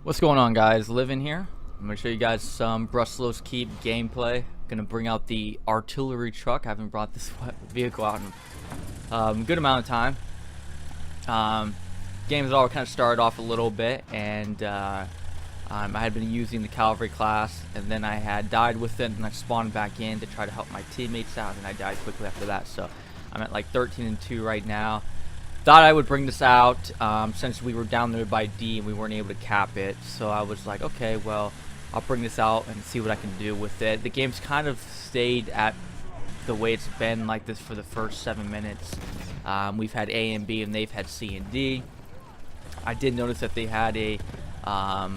What's going on, guys? Living here. I'm gonna show you guys some Brusilov's Keep gameplay. Gonna bring out the artillery truck. I haven't brought this vehicle out in a good amount of time. Game has all kind of started off a little bit, and I had been using the cavalry class, and then I had died with it, and I spawned back in to try to help my teammates out, and I died quickly after that. So I'm at like 13-2 right now. Thought I would bring this out since we were down there by D and we weren't able to cap it. So I was like, okay, well, I'll bring this out and see what I can do with it. The game's kind of stayed at the way it's been like this for the first 7 minutes. We've had A and B and they've had C and D. I did notice that they had a I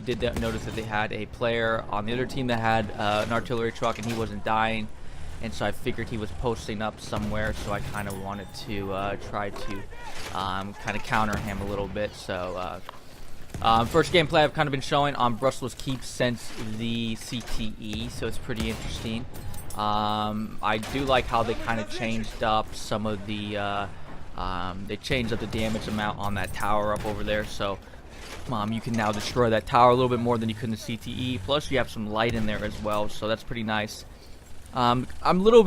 did notice that they had a player on the other team that had an artillery truck and he wasn't dying. And so I figured he was posting up somewhere, so I kind of wanted to try to kind of counter him a little bit. So first gameplay I've kind of been showing on Brusilov Keep since the CTE, so it's pretty interesting. I do like how they kind of changed up some of the they changed up the damage amount on that tower up over there, so you can now destroy that tower a little bit more than you could in the CTE. Plus you have some light in there as well, so that's pretty nice. I'm a little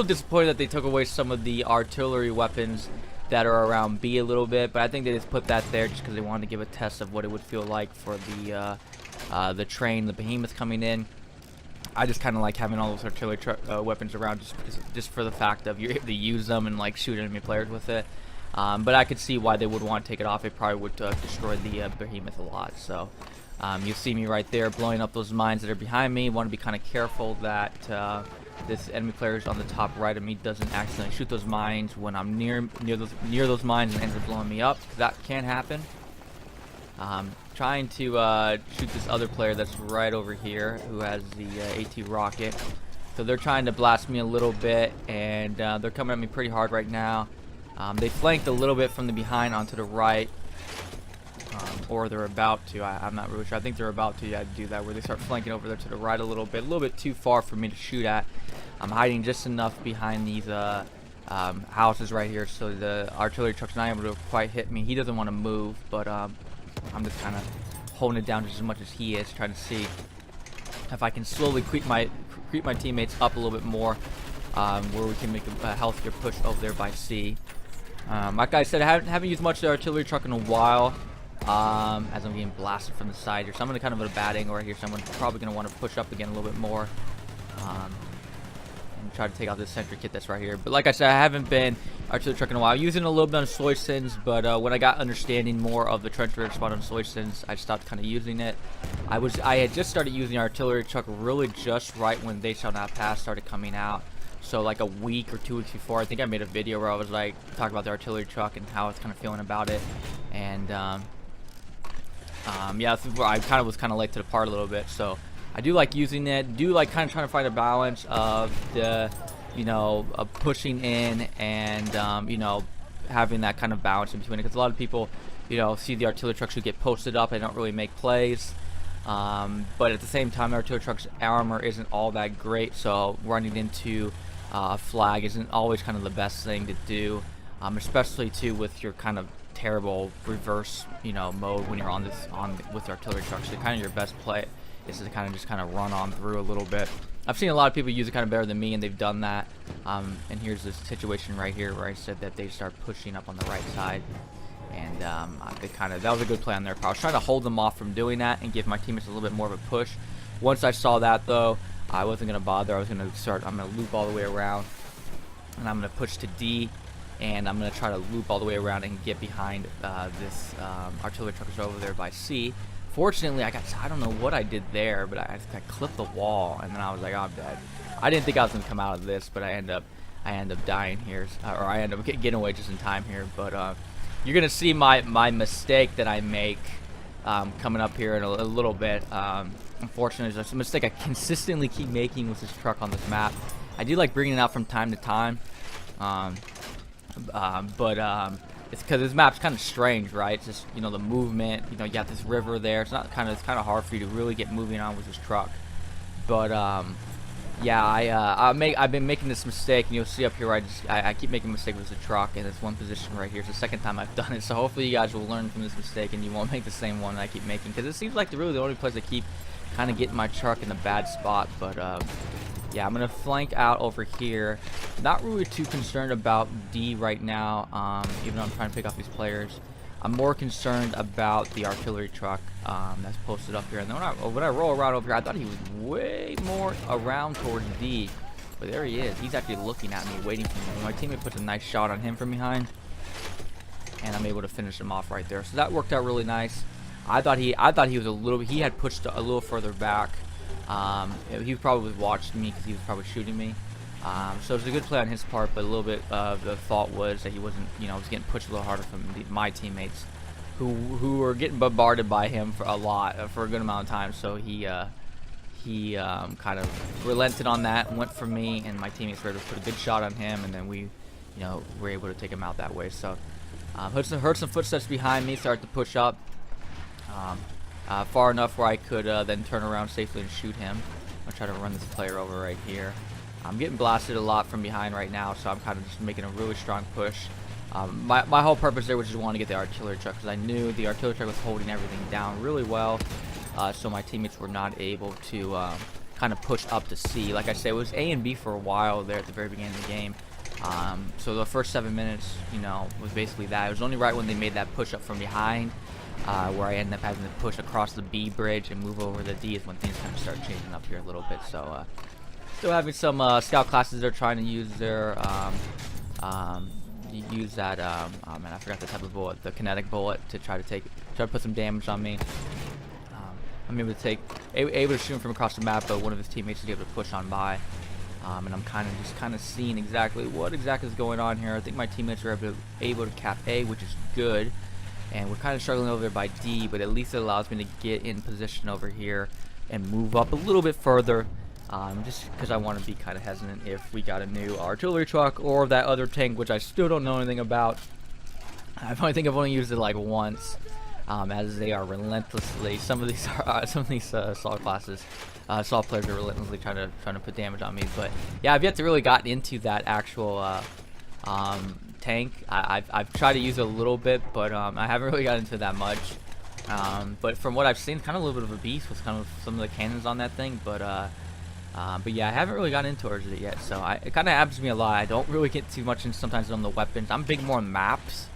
disappointed that they took away some of the artillery weapons that are around B a little bit, but I think they just put that there just because they wanted to give a test of what it would feel like for the train, the behemoth coming in. I just kind of like having all those artillery weapons around just for the fact of you're able to use them and like shoot enemy players with it. But I could see why they would want to take it off. It probably would destroy the behemoth a lot. So you see me right there blowing up those mines that are behind me. Want to be kind of careful that this enemy player on the top right of me doesn't accidentally shoot those mines when I'm near those mines and ends up blowing me up. That can happen. Trying to shoot this other player that's right over here who has the AT rocket. So they're trying to blast me a little bit, and they're coming at me pretty hard right now. They flanked a little bit from the behind onto the right. Or they're about to. I'm not really sure. I think they're about to do that, where they start flanking over there to the right a little bit too far for me to shoot at. I'm hiding just enough behind these houses right here, so the artillery truck's not able to quite hit me. He doesn't want to move, but I'm just kind of holding it down just as much as he is, trying to see if I can slowly creep my teammates up a little bit more, where we can make a healthier push over there by C. Like I said, I haven't used much of the artillery truck in a while. As I'm getting blasted from the side here, so I'm kind of at a bad angle right here, so I'm probably going to want to push up again a little bit more, and try to take out this sentry kit that's right here. But like I said, I haven't been artillery truck in a while. I'm using a little bit on Soysons, but when I got understanding more of the trench raider spot on Soysons, I stopped kind of using it. I had just started using artillery truck really just right when They Shall Not Pass started coming out. So like a week or 2 weeks before, I think I made a video where I was like talking about the artillery truck and how I was kind of feeling about it, and yeah, I kind of was late to the part a little bit. So I do like using it. Do like kind of trying to find a balance of the, of pushing in and having that kind of balance in between it. Because a lot of people, see the artillery trucks who get posted up and don't really make plays. But at the same time, the artillery truck's armor isn't all that great. So running into a flag isn't always kind of the best thing to do, especially too with your kind of terrible reverse mode when you're with the artillery truck. So kind of your best play is to kind of run on through a little bit. I've seen a lot of people use it kind of better than me, and they've done that. And here's this situation right here where I said that they start pushing up on the right side, and that was a good play on their part. I was trying to hold them off from doing that and give my teammates a little bit more of a push. Once I saw that though, I wasn't going to bother. I'm going to loop all the way around, and I'm going to push to D, and I'm going to try to loop all the way around and get behind this artillery truck is over there by C. Fortunately, I don't know what I did there, but I clipped the wall, and then I was like, oh, I'm dead. I didn't think I was going to come out of this, but I end up dying here, or I end up getting away just in time here. But you're going to see my mistake that I make coming up here in a little bit. Unfortunately, there's a mistake I consistently keep making with this truck on this map. I do like bringing it out from time to time. It's because this map's kind of strange, right? It's just, the movement, you got this river there. It's kind of hard for you to really get moving on with this truck. But Yeah, I've been making this mistake, and you'll see up here where I keep making a mistake with the truck, and it's one position right here. It's the second time I've done it, so hopefully you guys will learn from this mistake and you won't make the same one I keep making, because it seems like really the only place I keep kind of getting my truck in a bad spot. But yeah, I'm gonna flank out over here. Not really too concerned about D right now, even though I'm trying to pick off these players. I'm more concerned about the artillery truck that's posted up here. And then when I roll around over here, I thought he was way more around towards D. But there he is. He's actually looking at me, waiting for me. My teammate puts a nice shot on him from behind, and I'm able to finish him off right there. So that worked out really nice. I thought he was a little. He had pushed a little further back. He probably watched me because he was probably shooting me. So it was a good play on his part, but a little bit of the thought was that he wasn't, was getting pushed a little harder from my teammates, who were getting bombarded by him for a good amount of time. So he kind of relented on that and went for me, and my teammates were able to put a good shot on him, and then we, were able to take him out that way. So heard some footsteps behind me, started to push up far enough where I could then turn around safely and shoot him. I'll try to run this player over right here. I'm getting blasted a lot from behind right now, so I'm kind of just making a really strong push. My whole purpose there was just wanting to get the artillery truck, because I knew the artillery truck was holding everything down really well, so my teammates were not able to kind of push up to C. Like I said, it was A and B for a while there at the very beginning of the game. So the first 7 minutes, was basically that. It was only right when they made that push up from behind, where I ended up having to push across the B bridge and move over the D, is when things kind of start changing up here a little bit. So still having some scout classes they're trying to use their use that man, I forgot the type of bullet, the kinetic bullet, to try to put some damage on me. I'm able to shoot him from across the map, but one of his teammates is able to push on by, and I'm kind of seeing exactly what is going on here. I think my teammates are able to cap A, which is good, and we're kind of struggling over there by D, but at least it allows me to get in position over here and move up a little bit further. Just because I want to be kind of hesitant if we got a new artillery truck or that other tank, which I still don't know anything about. I think I've only used it like once, as they are relentlessly. Some of these assault classes, assault players are relentlessly trying to put damage on me. But yeah, I've yet to really gotten into that actual tank. I've tried to use it a little bit, but I haven't really got into that much. But from what I've seen, it's kind of a little bit of a beast with kind of some of the cannons on that thing. But yeah, I haven't really gotten into it yet, so it kind of happens to me a lot. I don't really get too much into sometimes on the weapons. I'm big more on maps.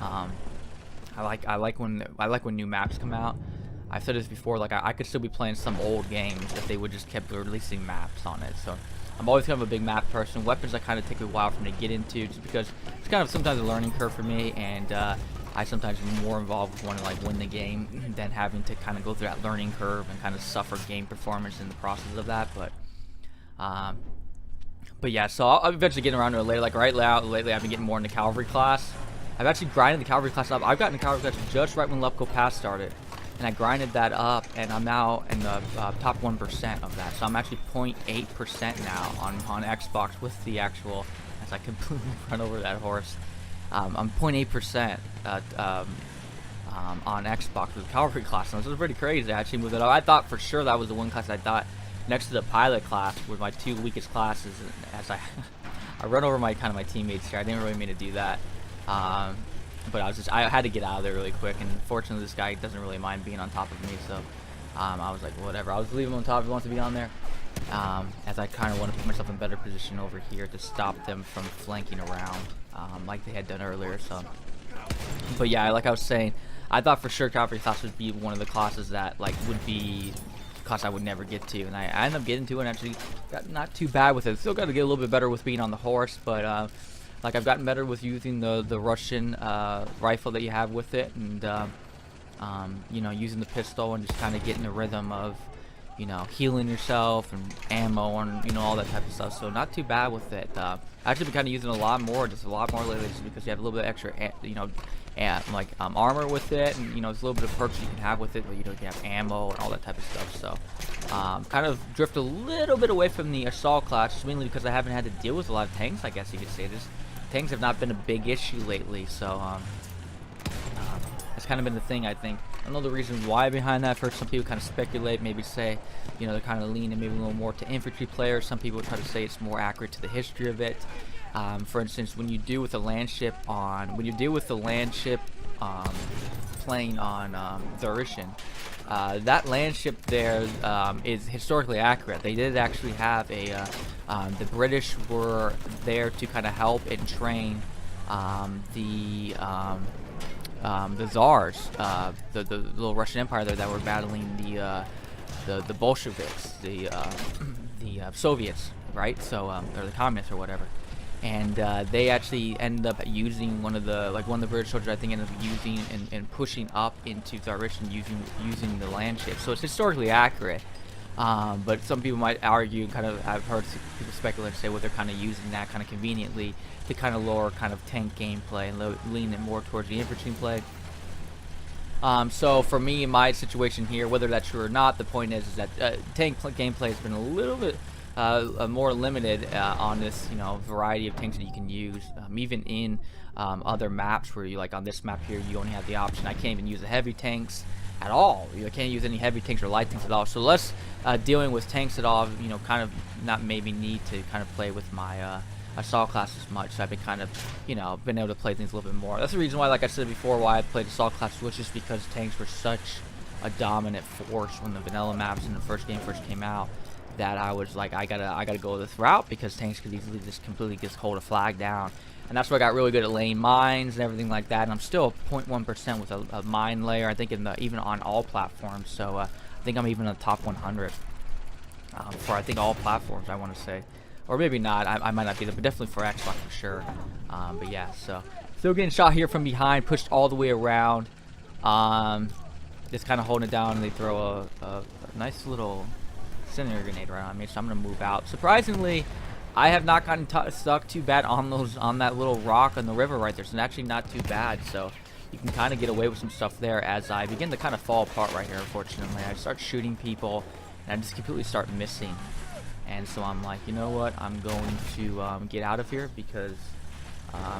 I like when new maps come out. I've said this before, like I could still be playing some old games if they would just kept releasing maps on it. So I'm always kind of a big map person. Weapons I kind of take a while for me to get into, just because it's kind of sometimes a learning curve for me, and I sometimes am more involved with wanting to like win the game than having to kind of go through that learning curve and kind of suffer game performance in the process of that. But yeah, so I'll eventually get around to it later. Like lately I've been getting more into cavalry class. I've actually grinded the cavalry class up. I've gotten the cavalry class just right when Lepko Pass started, and I grinded that up, and I'm now in the top 1% of that. So I'm actually 0.8% now on Xbox with the actual. As I completely run over that horse. I'm 0.8% on Xbox with cavalry class, and this is pretty crazy. I actually moved it up. I thought for sure that was the one class I thought next to the pilot class were my two weakest classes. As I run over my teammates here. I didn't really mean to do that, but I had to get out of there really quick. And fortunately, this guy doesn't really mind being on top of me, so I was like, whatever. I'll just leave him on top if he wants to be on there. As I kind of want to put myself in better position over here to stop them from flanking around, like they had done earlier. So, but yeah, like I was saying, I thought for sure cavalry class would be one of the classes that would be a class I would never get to, and I ended up getting to it and actually got not too bad with it. Still got to get a little bit better with being on the horse, but like I've gotten better with using the Russian rifle that you have with it, and using the pistol and just kind of getting the rhythm of healing yourself and ammo and all that type of stuff. So not too bad with it. I've actually been kind of using it a lot more lately, just because you have a little bit extra armor with it, and there's a little bit of perks you can have with it, but you can have ammo and all that type of stuff. So kind of drift a little bit away from the assault class, mainly because I haven't had to deal with a lot of tanks, I guess you could say. Tanks have not been a big issue lately, so It's kind of been the thing, I think. I don't know the reasons why behind that. I've heard some people kind of speculate, maybe say, you know, they're kind of leaning maybe a little more to infantry players. Some people try to say it's more accurate to the history of it. For instance, when you deal with a land ship playing on Darishan, that land ship there is historically accurate. They did actually have a the British were there to kind of help and train the Tsars, the little Russian Empire there that were battling the Bolsheviks, the Soviets, right? So or the communists or whatever. And they actually ended up using one of the British soldiers, I think, ended up using and pushing up into Darishan using the land ship. So it's historically accurate. But some people might argue, I've heard people speculate and say, well, they're kind of using that kind of conveniently to kind of lower kind of tank gameplay and lean it more towards the infantry play. So for me, in my situation here, whether that's true or not, the point is that tank gameplay has been a little bit more limited on this, you know, variety of tanks that you can use. Even in other maps where you, like on this map here, you only have the option. I can't even use the heavy tanks at all. You can't use any heavy tanks or light tanks at all. So less dealing with tanks at all, you know, kind of not maybe need to kind of play with my assault class as much. So I've been kind of, you know, been able to play things a little bit more. That's the reason why, like I said before, why I played assault classes was just because tanks were such a dominant force when the vanilla maps in the first game first came out, that I was like, I gotta go this route, because tanks could easily just completely just hold a flag down. And that's where I got really good at laying mines and everything like that. And I'm still 0.1% with a mine layer, I think, even on all platforms. So I think I'm even in the top 100 for, I think, all platforms, I want to say. Or maybe not, I might not be there, but definitely for Xbox for sure. But yeah, so still getting shot here from behind, pushed all the way around. Just kind of holding it down, and they throw a nice little incendiary grenade right on me, so I'm gonna move out. Surprisingly, I have not gotten stuck too bad on that little rock on the river right there. So it's actually not too bad. So you can kind of get away with some stuff there as I begin to kind of fall apart right here. Unfortunately, I start shooting people and I just completely start missing. And so I'm like, you know what? I'm going to get out of here, because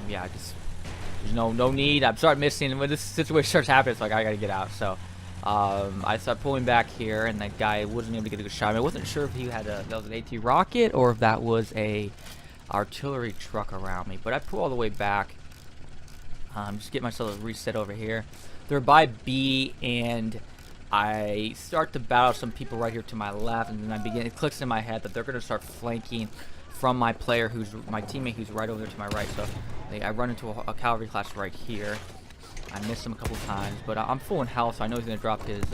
yeah, there's no need. I start missing, and when this situation starts happening, it's like I gotta get out. So I start pulling back here, and that guy wasn't able to get a good shot. I wasn't sure if he had that was an AT rocket or if that was a artillery truck around me. But I pull all the way back. Just get myself a reset over here. They're by B, and I start to battle some people right here to my left, and then it clicks in my head that they're going to start flanking from my player, my teammate who's right over there to my right. So I run into a cavalry class right here. I missed him a couple times, but I'm full in health, so I know he's going to drop his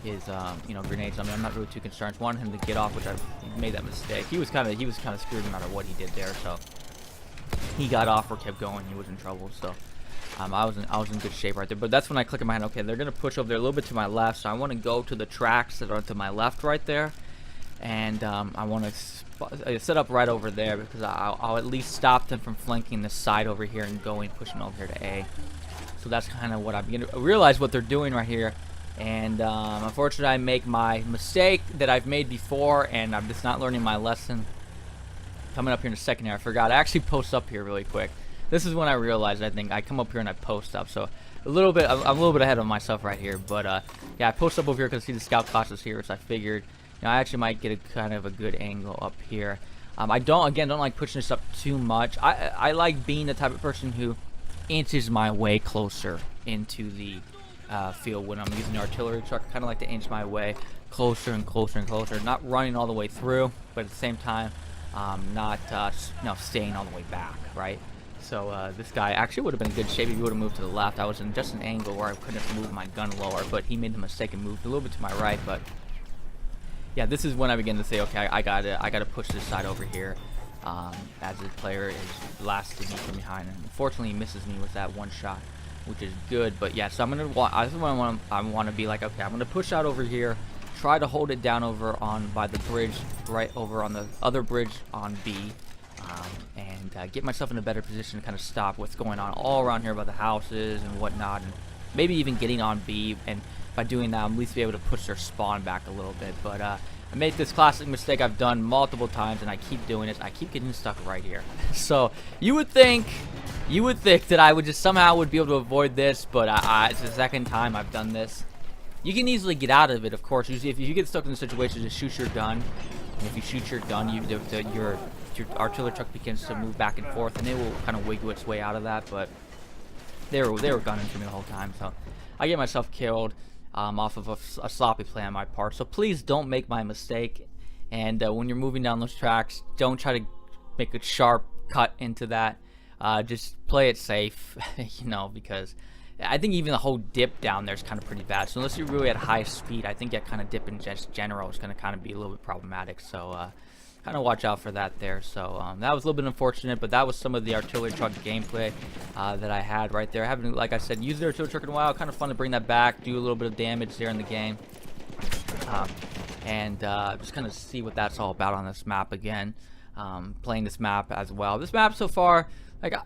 you know, grenades on me. I'm not really too concerned. Wanted him to get off, which I made that mistake. He was kind of screwed no matter what he did there. So he got off or kept going. He was in trouble. So I was in good shape right there. But that's when I click in my head. Okay, they're going to push over there a little bit to my left, so I want to go to the tracks that are to my left right there, and I want to set up right over there, because I'll at least stop them from flanking this side over here and pushing over here to A. So that's kind of what I begin to realize what they're doing right here. And unfortunately, I make my mistake that I've made before, and I'm just not learning my lesson. Coming up here in a second here, I forgot. I actually post up here really quick. This is when I realized, I think, I come up here and I post up. So I'm a little bit ahead of myself right here. But yeah, I post up over here because I see the scout classes here, so I figured, you know, I actually might get a kind of a good angle up here. I don't like pushing this up too much. I like being the type of person who inches my way closer into the field when I'm using the artillery truck. I kind of like to inch my way closer and closer and closer, not running all the way through, but at the same time, not staying all the way back, right? So this guy actually would have been in good shape if he would have moved to the left. I was in just an angle where I couldn't move my gun lower, but he made the mistake and moved a little bit to my right. But yeah, this is when I begin to say, okay, I gotta push this side over here. As the player is blasting me from behind, and unfortunately he misses me with that one shot, which is good. But yeah, so I want to be like, okay, I'm gonna push out over here, try to hold it down over by the bridge, right over on the other bridge on B, and get myself in a better position to kind of stop what's going on all around here by the houses and whatnot, and maybe even getting on B, and by doing that, I'll at least be able to push their spawn back a little bit. But I made this classic mistake I've done multiple times, and I keep doing it. I keep getting stuck right here. So you would think You would think that I would just somehow would be able to avoid this, but it's the second time I've done this. You can easily get out of it, of course. Usually, if you get stuck in a situation, just shoot your gun. And if you shoot your gun, your artillery truck begins to move back and forth, and it will kind of wiggle its way out of that. But they were gunning for me the whole time, so I get myself killed off of a sloppy play on my part. So please don't make my mistake. And when you're moving down those tracks, don't try to make a sharp cut into that. Just play it safe, you know, because I think even the whole dip down there is kind of pretty bad. So unless you're really at high speed, I think that kind of dip in general is going to kind of be a little bit problematic. So kind of watch out for that there. So that was a little bit unfortunate, but that was some of the artillery truck gameplay that I had right there. I haven't, like I said, used the artillery truck in a while. Kind of fun to bring that back, do a little bit of damage there in the game, and just kind of see what that's all about on this map again. Playing this map as well. This map so far, like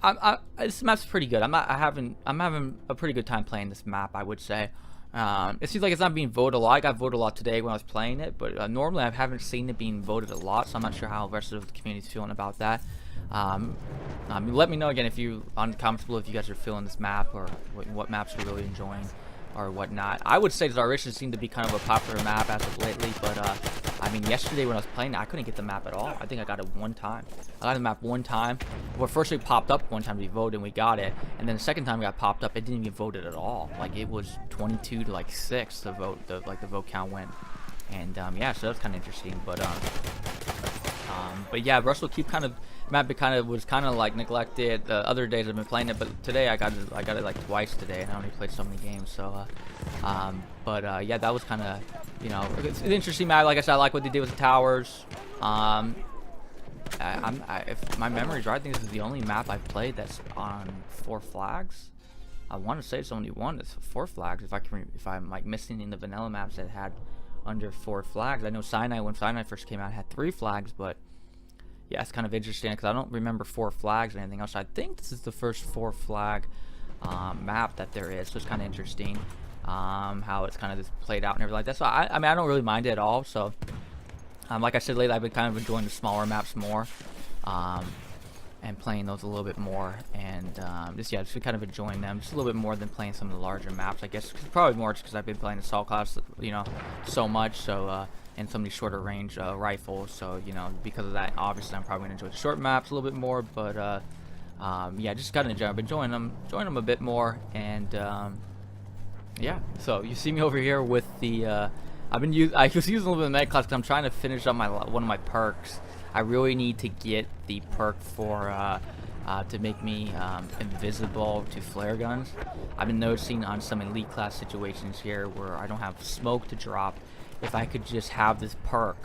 this map's pretty good. I'm having a pretty good time playing this map, I would say. It seems like it's not being voted a lot. I got voted a lot today when I was playing it, but normally I haven't seen it being voted a lot, so I'm not sure how the rest of the community is feeling about that. Let me know again if you on the comments below if you guys are feeling this map, or what maps you're really enjoying or whatnot. I would say Zarisha seemed to be kind of a popular map as of lately, but I mean, yesterday when I was playing it, I couldn't get the map at all. I think I got it one time. I got the map one time. Well, first it popped up one time we voted and we got it, and then the second time it got popped up, it didn't even vote it at all. Like it was 22 to like 6 the vote, the vote count went, and yeah, so that's kind of interesting. But yeah, Russell Cube map was kind of like neglected. The other days I've been playing it, but today I got it like twice today, and I only played so many games. So yeah, that was kind of, you know, it's an interesting map. Like I said, I like what they did with the towers. If my memory's right, I think this is the only map I've played that's on 4 flags. I want to say it's only one that's 4 flags. If I'm like missing in the vanilla maps that had under 4 flags. I know Sinai, when Sinai first came out, had 3 flags, but yeah, it's kind of interesting because I don't remember 4 flags or anything else. I think this is the first 4 flag map that there is, so it's kind of interesting how it's kind of just played out and everything like that. So I mean, I don't really mind it at all. So like I said lately, I've been kind of enjoying the smaller maps more, and playing those a little bit more, and just kind of enjoying them just a little bit more than playing some of the larger maps, I guess. Probably more just because I've been playing assault class, you know, so much. So and so many shorter range rifles, so you know, because of that, obviously I'm probably gonna enjoy the short maps a little bit more. But yeah, just kind of enjoying them a bit more. And yeah, so you see me over here with the I was using a little bit of med class because I'm trying to finish up one of my perks. I really need to get the perk for to make me invisible to flare guns. I've been noticing on some elite class situations here where I don't have smoke to drop. If I could just have this perk,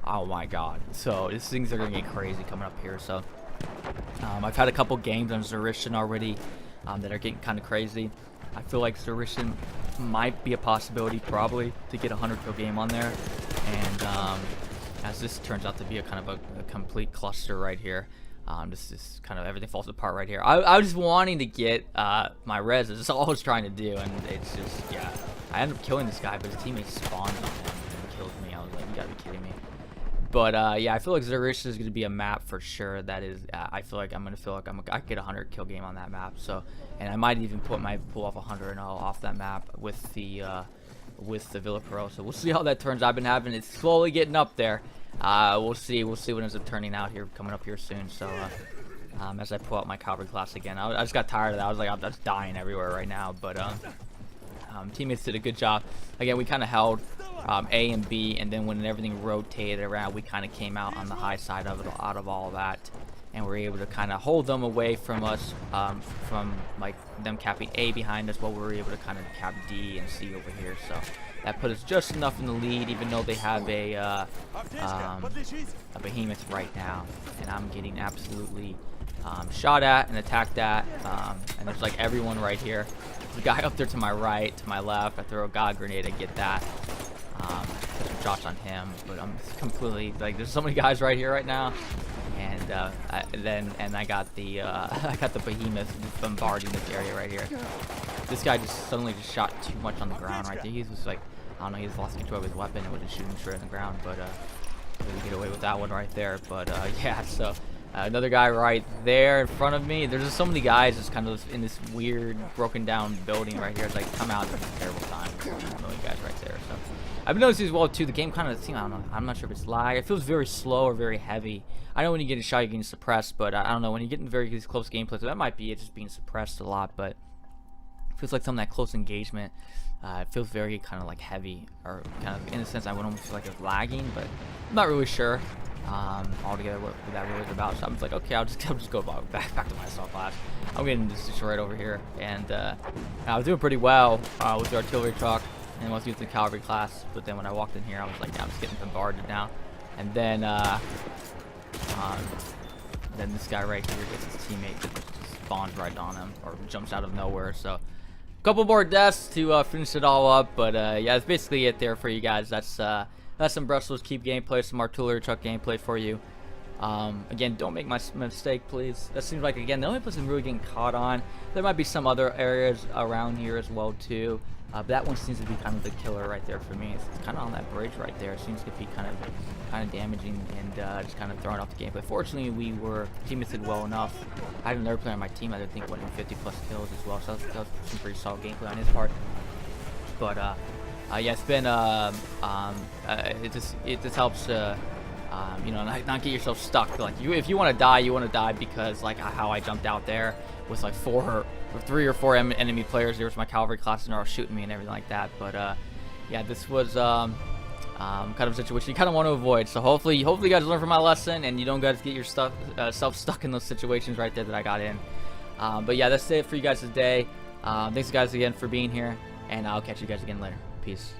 oh my god. So these things are gonna get crazy coming up here. So I've had a couple games on Zarishan already that are getting kind of crazy. I feel like Zarishan might be a possibility, probably, to get a 100 kill game on there. And as this turns out to be a kind of a complete cluster right here, this is kind of everything falls apart right here. I was just wanting to get my res. That's all I was trying to do, and it's just, yeah. I ended up killing this guy, but his teammate spawned on him and killed me. I was like, you gotta be kidding me. But yeah, I feel like Zarisha is gonna be a map for sure. That is, I feel like I could get a 100 kill game on that map. So, and I might even pull off 100-0 off that map with the Villa Pro. So we'll see how that turns. I've been having it slowly getting up there. We'll see what ends up turning out here, coming up here soon. So as I pull out my cavalry class again, I just got tired of that. I was like, I'm just dying everywhere right now. But teammates did a good job. Again, we kind of held A and B, and then when everything rotated around, we kind of came out on the high side of it, out of all of that, and we're able to kind of hold them away from us, from like them capping A behind us, while we were able to kind of cap D and C over here. So that put us just enough in the lead, even though they have a behemoth right now, and I'm getting absolutely shot at and attacked at, and there's like everyone right here. The guy up there to my right, to my left. I throw a god grenade and get that. Put some shots on him, but I'm completely like, there's so many guys right here right now, and I got the behemoth bombarding this area right here. This guy just suddenly shot too much on the ground right there. He was like, I don't know, he's lost control of his weapon and was just shooting straight on the ground, but we get away with that one right there. But yeah, so Another guy right there in front of me. There's just so many guys just kind of in this weird broken down building right here. It's like come out at a terrible time. A million guys right there. So I've been noticing as well too. The game kind of seems, I don't know. I'm not sure if it's lag. It feels very slow or very heavy. I know when you get a shot, you're getting suppressed, but I don't know when you get in very close gameplay. So that might be it, just being suppressed a lot, but it feels like some of that close engagement. It feels very kind of like heavy, or kind of in a sense I would almost feel like it's lagging, but I'm not really sure altogether what that really is about. So I'm just like, okay, I'll just go back to my assault class. I'm getting just destroyed over here, and I was doing pretty well with the artillery truck and was using the cavalry class. But then when I walked in here, I was like, yeah, I'm just getting bombarded now. And then this guy right here gets his teammate just spawns right on him or jumps out of nowhere. So couple more deaths to finish it all up, but yeah, that's basically it there for you guys. That's some Brusilov Keep gameplay, some artillery truck gameplay for you. Again, don't make my mistake, please. That seems like, again, the only place I'm really getting caught on. There might be some other areas around here as well too, but that one seems to be kind of the killer right there for me. It's kind of on that bridge right there. It seems to be kind of damaging and just kind of throwing off the gameplay. Fortunately, teammates did well enough. I had another player on my team that I think went in 50+ kills as well, so that was some pretty solid gameplay on his part. But yeah, it's been it just helps you know, not get yourself stuck. Like if you want to die because like how I jumped out there with like 3 or 4 enemy players. There was my cavalry class and they were all shooting me and everything like that. But yeah, this was kind of a situation you kind of want to avoid. So hopefully you guys learn from my lesson and you don't guys get your self stuck in those situations right there that I got in. But yeah, that's it for you guys today. Thanks guys again for being here, and I'll catch you guys again later. Peace.